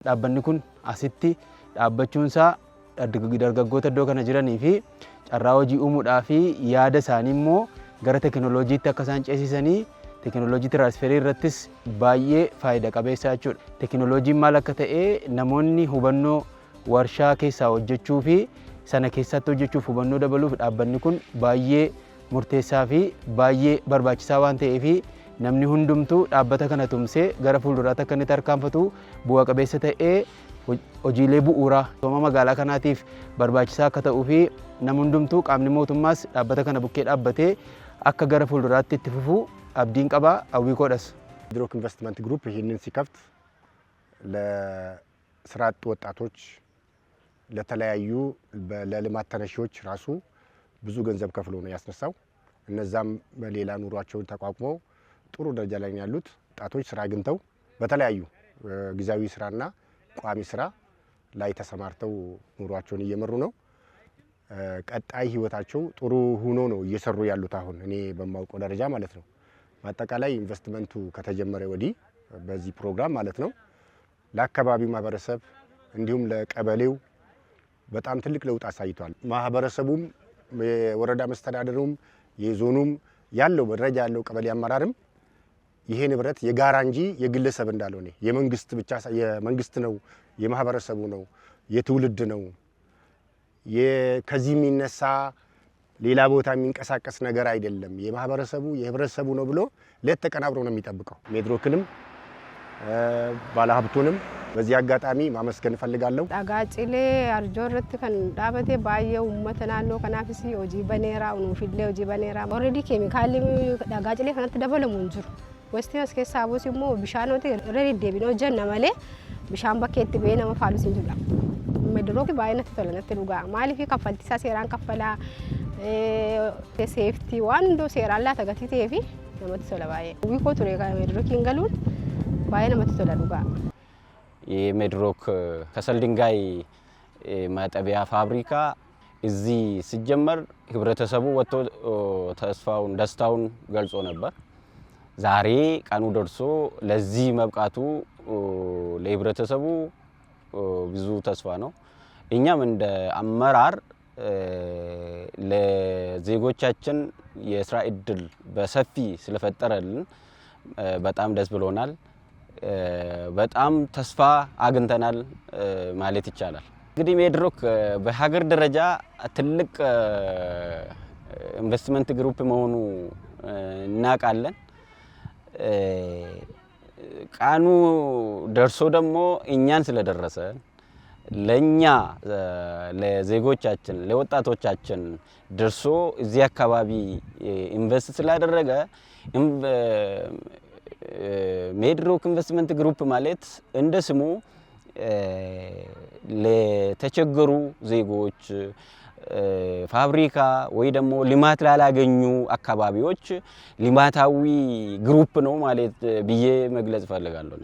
Dhaabbanni kun asitti dhaabbachuunsaa dargaggoota iddoo kana jiranii fi carraa hojii uumuudhaa fi yaada isaanii immoo gara tekinooloojiitti akka isaan ceesisanii tekinooloojii tiraansferii irrattis baay'ee faayidaa qabeessa jechuudha. Tekinooloojiin maal akka ta'e namoonni hubannoo warshaa keessaa hojjechuu fi sana keessatti hojjechuuf hubannoo dabaluuf dhaabbanni kun baay'ee murteessaa fi baay'ee barbaachisaa waan ta'eef namni hundumtuu dhaabbata kana tumsee gara fuulduraatti akka inni tarkaanfatu bu'a qabeessa ta'ee hojiilee bu'uuraa misooma magaalaa kanaatiif barbaachisaa akka ta'uu fi namni hundumtuu qaamni mootummaas dhaabbata kana bukkee dhaabbatee akka gara fuulduraatti itti fufu abdiin qaba hawwii koodhas. ሚድሮክ ኢንቨስትመንት ግሩፕ ይህንን ሲከፍት ለስራ አጥ ወጣቶች ለተለያዩ ለልማት ተነሺዎች ራሱ ብዙ ገንዘብ ከፍሎ ነው ያስነሳው። እነዛም በሌላ ኑሯቸውን ተቋቁመው ጥሩ ደረጃ ላይ ያሉት ወጣቶች ስራ አግኝተው በተለያዩ ጊዜያዊ ስራና ቋሚ ስራ ላይ ተሰማርተው ኑሯቸውን እየመሩ ነው። ቀጣይ ህይወታቸው ጥሩ ሆኖ ነው እየሰሩ ያሉት አሁን እኔ በማውቀው ደረጃ ማለት ነው። ማጠቃላይ ኢንቨስትመንቱ ከተጀመረ ወዲህ በዚህ ፕሮግራም ማለት ነው ለአካባቢው ማህበረሰብ እንዲሁም ለቀበሌው በጣም ትልቅ ለውጥ አሳይቷል። ማህበረሰቡም የወረዳ መስተዳድሩም የዞኑም ያለው ደረጃ ያለው ቀበሌ አመራርም ይሄ ንብረት የጋራ እንጂ የግለሰብ እንዳልሆነ የመንግስት ብቻ የመንግስት ነው የማህበረሰቡ ነው የትውልድ ነው ከዚህ የሚነሳ ሌላ ቦታ የሚንቀሳቀስ ነገር አይደለም የማህበረሰቡ የህብረተሰቡ ነው ብሎ ለተቀናብሮ ነው የሚጠብቀው። ሜድሮክንም ባለሀብቱንም በዚህ አጋጣሚ ማመስገን ፈልጋለሁ። ዳጋጭሌ አርጆርት ከን ዳበቴ ባየው መተናኖ ከናፍሲ ኦጂ በኔራ ነው ፊድሌ ኦጂ በኔራ ኦሬዲ ኬሚካሊ ዳጋጭሌ ከነት ደበለሙ እንጅሩ ወስቲስ ከሳቦ ሲሞ ቢሻኖቴ ሬዲ ዴቢኖ ጀነ ማለ ቢሻን በከት በእና መፋሉ ሲንጁላ ሜድሮክ ባይነት ተለነት ዱጋ ማሊፊ ከፈልቲሳ ሴራን ከፈላ ሴፍቲ ዋንዶ ሴራላ ተገቲቴፊ ነመት ሰለባዬ ዊኮ ቱሬ ጋር ሜድሮክ ይንገሉን ባይነ መት ተለዱጋ የሜድሮክ ከሰል ድንጋይ ማጠቢያ ፋብሪካ እዚህ ሲጀመር ህብረተሰቡ ወጥቶ ተስፋውን ደስታውን ገልጾ ነበር። ዛሬ ቀኑ ደርሶ ለዚህ መብቃቱ ለህብረተሰቡ ብዙ ተስፋ ነው። እኛም እንደ አመራር ለዜጎቻችን የስራ እድል በሰፊ ስለፈጠረልን በጣም ደስ ብሎናል። በጣም ተስፋ አግኝተናል ማለት ይቻላል። እንግዲህ ሜድሮክ በሀገር ደረጃ ትልቅ ኢንቨስትመንት ግሩፕ መሆኑ እናውቃለን። ቃኑ ደርሶ ደግሞ እኛን ስለደረሰ ለኛ ለዜጎቻችን ለወጣቶቻችን ደርሶ እዚህ አካባቢ ኢንቨስት ስላደረገ ሜድሮክ ኢንቨስትመንት ግሩፕ ማለት እንደ ስሙ ለተቸገሩ ዜጎች ፋብሪካ ወይ ደግሞ ልማት ላላገኙ አካባቢዎች ልማታዊ ግሩፕ ነው ማለት ብዬ መግለጽ ፈልጋለሁ።